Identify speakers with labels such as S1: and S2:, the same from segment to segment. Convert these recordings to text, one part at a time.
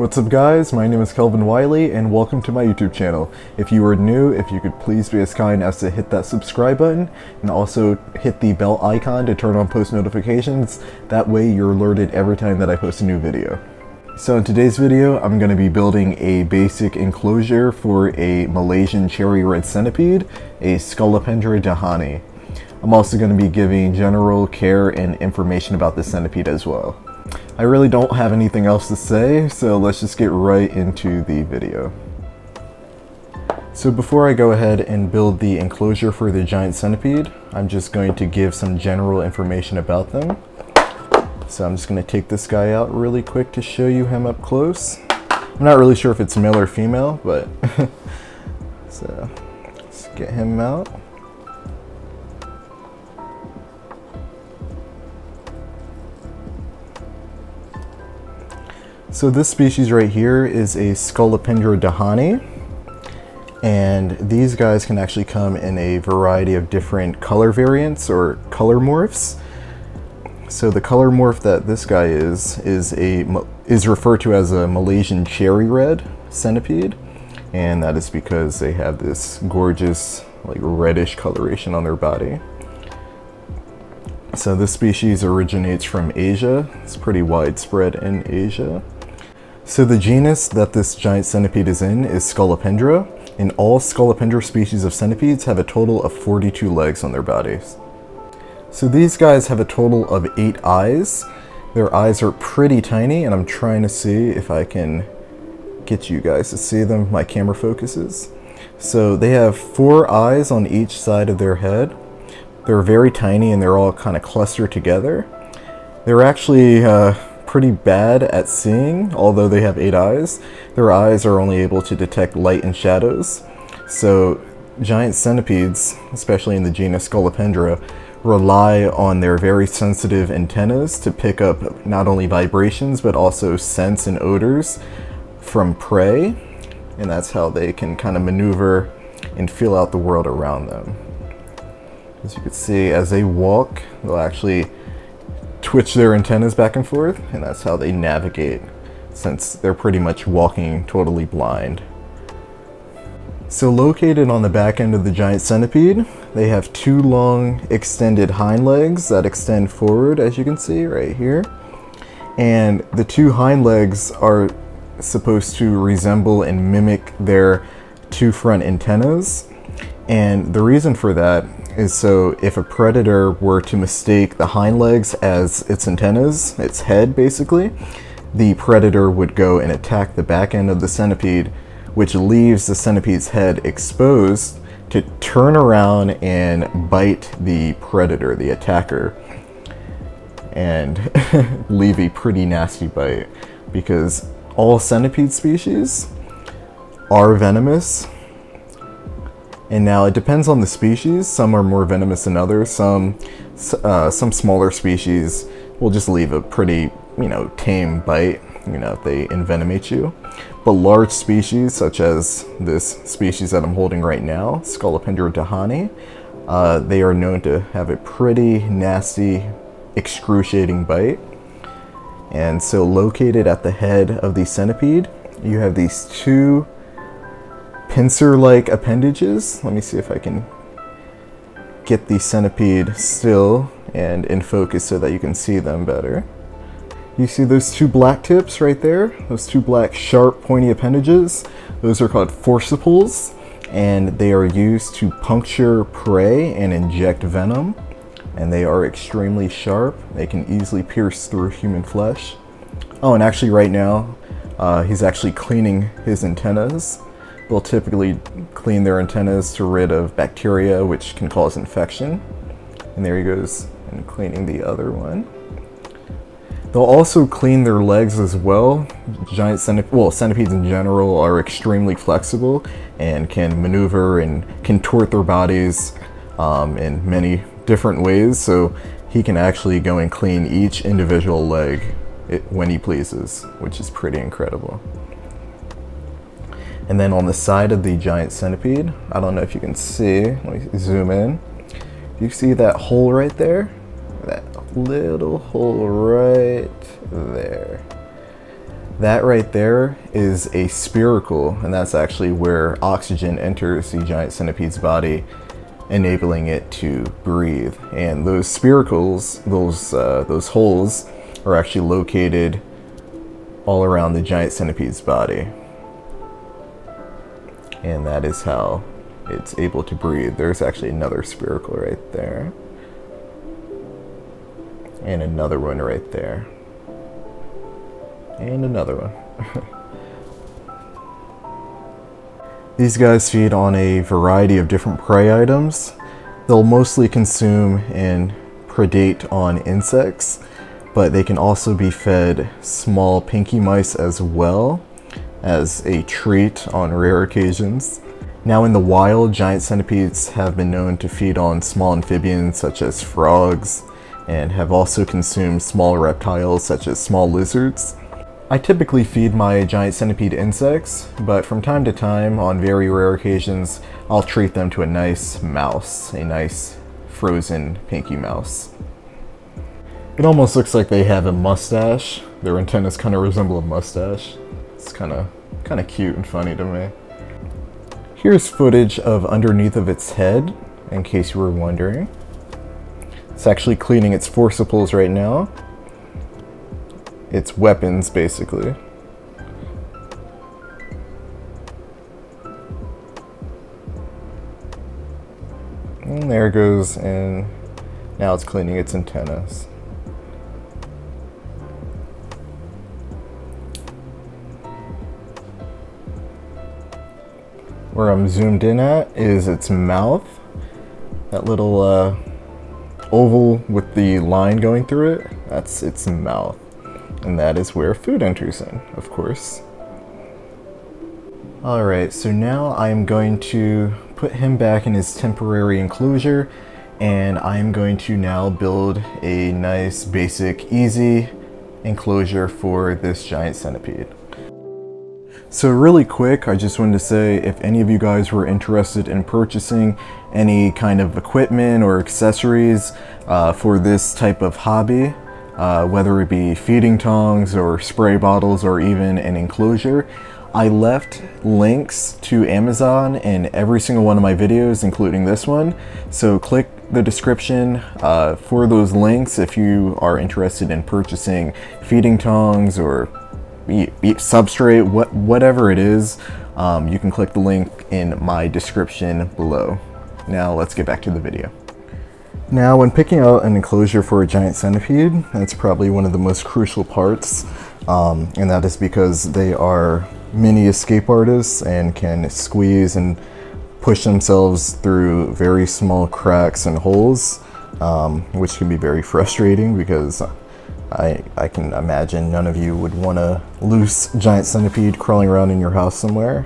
S1: What's up guys, my name is Kelvin Wiley and welcome to my YouTube channel. If you are new, if you could please be as kind as to hit that subscribe button and also hit the bell icon to turn on post notifications. That way you're alerted every time that I post a new video. So in today's video, I'm going to be building a basic enclosure for a Malaysian Cherry Red Centipede, a Scolopendra dehaani. I'm also going to be giving general care and information about the centipede as well. I really don't have anything else to say, so let's just get right into the video. So before I go ahead and build the enclosure for the giant centipede, I'm just going to give some general information about them. So I'm just going to take this guy out really quick to show you him up close. I'm not really sure if it's male or female, but so let's get him out. So this species right here is a Scolopendra dehaani, and these guys can actually come in a variety of different color variants or color morphs. So the color morph that this guy is referred to as a Malaysian Cherry Red Centipede, and that is because they have this gorgeous like reddish coloration on their body. So this species originates from Asia. It's pretty widespread in Asia. So the genus that this giant centipede is in is Scolopendra, and all Scolopendra species of centipedes have a total of 42 legs on their bodies. So these guys have a total of 8 eyes. Their eyes are pretty tiny, and I'm trying to see if I can get you guys to see them. My camera focuses. So they have 4 eyes on each side of their head. They're very tiny and they're all kind of clustered together. They're actually pretty bad at seeing, although they have 8 eyes. Their eyes are only able to detect light and shadows. So giant centipedes, especially in the genus Scolopendra, rely on their very sensitive antennas to pick up not only vibrations but also scents and odors from prey, and that's how they can kind of maneuver and feel out the world around them. As you can see, as they walk, they'll actually twitch their antennas back and forth, and that's how they navigate, since they're pretty much walking totally blind. So located on the back end of the giant centipede, they have 2 long extended hind legs that extend forward, as you can see right here. And the 2 hind legs are supposed to resemble and mimic their 2 front antennas. And the reason for that is so if a predator were to mistake the hind legs as its antennas, its head basically, the predator would go and attack the back end of the centipede, which leaves the centipede's head exposed to turn around and bite the predator, the attacker, and leave a pretty nasty bite, because all centipede species are venomous. And now it depends on the species. Some are more venomous than others. Some smaller species will just leave a pretty, tame bite, if they envenomate you. But large species, such as this species that I'm holding right now, Scolopendra dehaani, they are known to have a pretty nasty, excruciating bite. And so located at the head of the centipede, you have these 2 pincer-like appendages. Let me see if I can get the centipede still and in focus so that you can see them better. You see those 2 black tips right there? Those 2 black sharp pointy appendages? Those are called forciples, and they are used to puncture prey and inject venom. And they are extremely sharp. They can easily pierce through human flesh. Oh, and actually right now, he's actually cleaning his antennas. They'll typically clean their antennas to rid of bacteria, which can cause infection. And there he goes, and cleaning the other one. They'll also clean their legs as well. Centipedes in general are extremely flexible and can maneuver and contort their bodies in many different ways. So he can actually go and clean each individual leg when he pleases, which is pretty incredible. And then on the side of the giant centipede, I don't know if you can see, let me zoom in. You see that hole right there? That little hole right there. That right there is a spiracle, and that's actually where oxygen enters the giant centipede's body, enabling it to breathe. And those spiracles, those holes, are actually located all around the giant centipede's body. And that is how it's able to breathe. There's actually another spiracle right there. And another one right there. And another one. These guys feed on a variety of different prey items. They'll mostly consume and predate on insects, but they can also be fed small pinky mice as well as a treat on rare occasions. Now in the wild, giant centipedes have been known to feed on small amphibians such as frogs, and have also consumed small reptiles such as small lizards. I typically feed my giant centipede insects, but from time to time, on very rare occasions, I'll treat them to a nice mouse, a nice frozen pinky mouse. It almost looks like they have a mustache. Their antennas kind of resemble a mustache. It's kind of cute and funny to me. Here's footage of underneath of its head, in case you were wondering. It's actually cleaning its forciples right now. Its weapons, basically. And there it goes, and now it's cleaning its antennas. Where I'm zoomed in at is its mouth. That little oval with the line going through it, that's its mouth. And that is where food enters in, of course. Alright, so now I'm going to put him back in his temporary enclosure, and I'm going to now build a nice, basic, easy enclosure for this giant centipede. So really quick, I just wanted to say, if any of you guys were interested in purchasing any kind of equipment or accessories for this type of hobby, whether it be feeding tongs or spray bottles or even an enclosure, I left links to Amazon in every single one of my videos, including this one. So click the description for those links if you are interested in purchasing feeding tongs or substrate, whatever it is. You can click the link in my description below. Now let's get back to the video. Now, when picking out an enclosure for a giant centipede, that's probably one of the most crucial parts, and that is because they are mini escape artists and can squeeze and push themselves through very small cracks and holes, which can be very frustrating because I can imagine none of you would want a loose giant centipede crawling around in your house somewhere.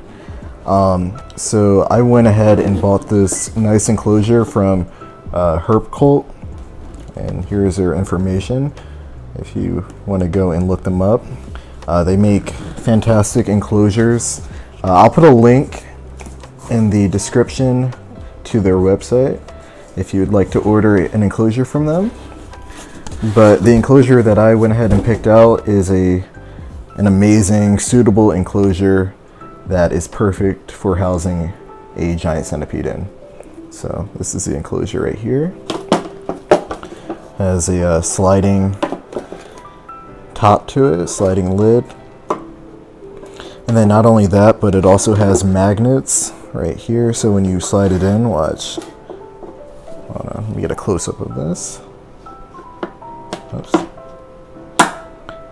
S1: So I went ahead and bought this nice enclosure from Herp Cult, and here's their information if you want to go and look them up. They make fantastic enclosures. I'll put a link in the description to their website if you would like to order an enclosure from them. But the enclosure that I went ahead and picked out is an amazing, suitable enclosure that is perfect for housing a giant centipede in. So this is the enclosure right here. Has a sliding top to it, a sliding lid. And then not only that, but it also has magnets right here. So when you slide it in, watch. Hold on, let me get a close-up of this. Oops.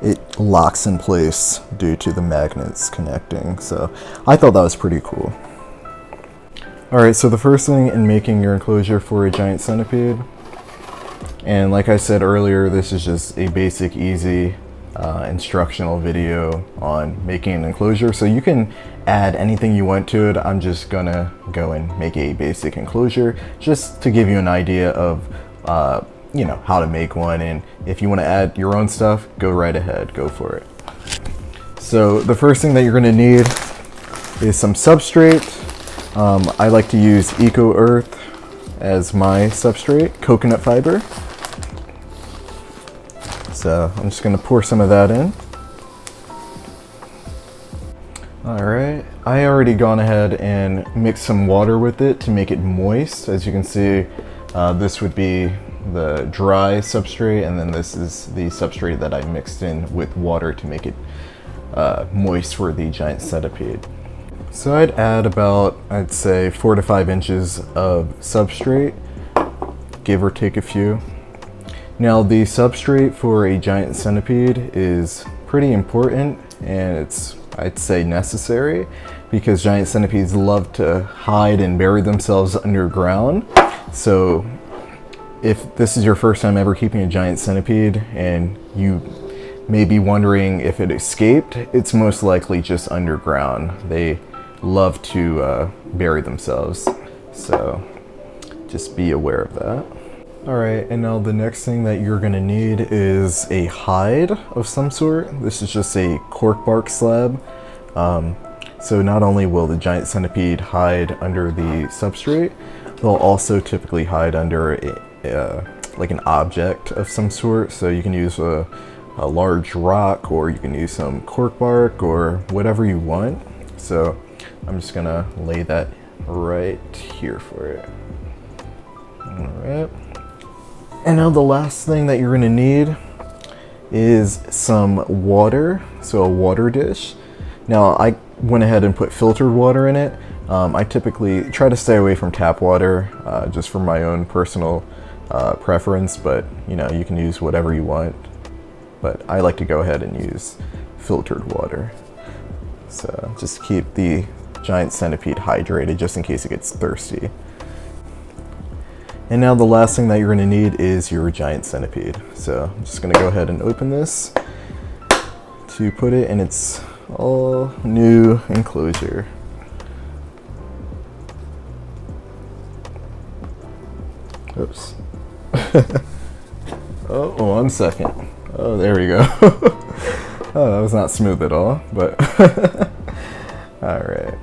S1: It locks in place due to the magnets connecting. So I thought that was pretty cool. Alright, so the first thing in making your enclosure for a giant centipede, and like I said earlier, this is just a basic, easy instructional video on making an enclosure. So you can add anything you want to it. I'm just gonna go and make a basic enclosure just to give you an idea of you know, how to make one, and if you want to add your own stuff, go right ahead, go for it. So the first thing that you're going to need is some substrate. I like to use Eco Earth as my substrate, coconut fiber. So I'm just going to pour some of that in. Alright, I already gone ahead and mixed some water with it to make it moist. As you can see, this would be the dry substrate, and then this is the substrate that I mixed in with water to make it moist for the giant centipede. So I'd add about, I'd say 4 to 5 inches of substrate, give or take a few. Now the substrate for a giant centipede is pretty important, and it's, I'd say, necessary, because giant centipedes love to hide and bury themselves underground. So if this is your first time ever keeping a giant centipede and you may be wondering if it escaped, it's most likely just underground. They love to bury themselves, so just be aware of that. Alright, and now the next thing that you're going to need is a hide of some sort. This is just a cork bark slab. So not only will the giant centipede hide under the substrate, they'll also typically hide under like an object of some sort. So you can use a large rock, or you can use some cork bark, or whatever you want. So I'm just going to lay that right here for it. Alright. And now the last thing that you're going to need is some water, so a water dish. Now I went ahead and put filtered water in it. I typically try to stay away from tap water, just for my own personal preference, but you know, you can use whatever you want. But I like to go ahead and use filtered water. So just keep the giant centipede hydrated just in case it gets thirsty. And now the last thing that you're going to need is your giant centipede. So I'm just going to go ahead and open this to put it in its all new enclosure. Oops. Oh, 1 second. Oh, there we go. Oh, that was not smooth at all, but all right.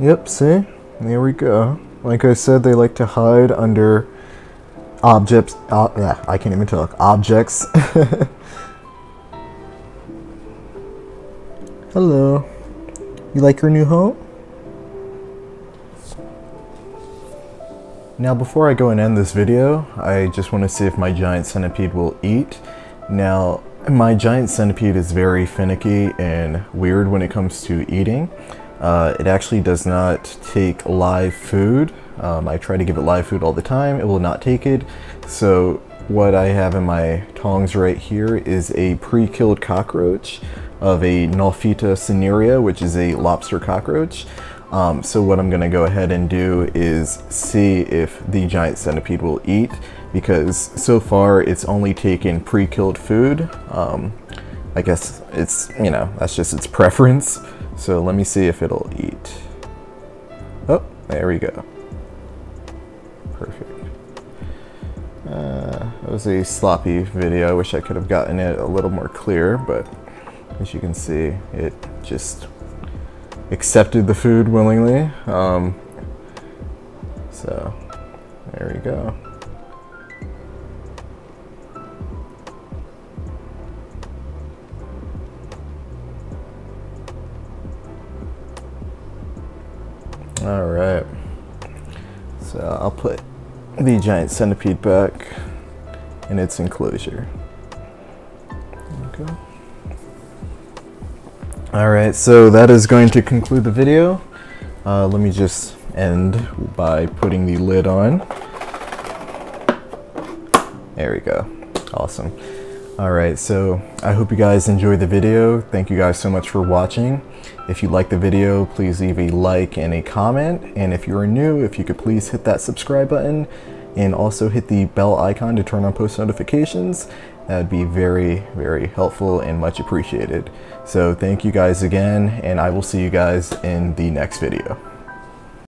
S1: Yep, see? There we go. Like I said, they like to hide under objects. Yeah, I can't even talk. Objects. Hello. You like your new home? Now, before I go and end this video, I just want to see if my giant centipede will eat. Now, my giant centipede is very finicky and weird when it comes to eating. It actually does not take live food. I try to give it live food all the time. It will not take it. So what I have in my tongs right here is a pre-killed cockroach of a Nolfita cinerea, which is a lobster cockroach. So what I'm going to go ahead and do is see if the giant centipede will eat, because so far it's only taken pre-killed food. I guess it's, you know, that's just its preference. So let me see if it'll eat. Oh, there we go. Perfect. That was a sloppy video. I wish I could have gotten it a little more clear, but as you can see, it just accepted the food willingly. So there we go. All right, so I'll put the giant centipede back in its enclosure. Okay. All right, so that is going to conclude the video. Let me just end by putting the lid on. There we go. Awesome. All right, so I hope you guys enjoyed the video. Thank you guys so much for watching. If you liked the video, please leave a like and a comment. And if you are new, if you could please hit that subscribe button and also hit the bell icon to turn on post notifications. That'd be very, very helpful and much appreciated. So thank you guys again, and I will see you guys in the next video.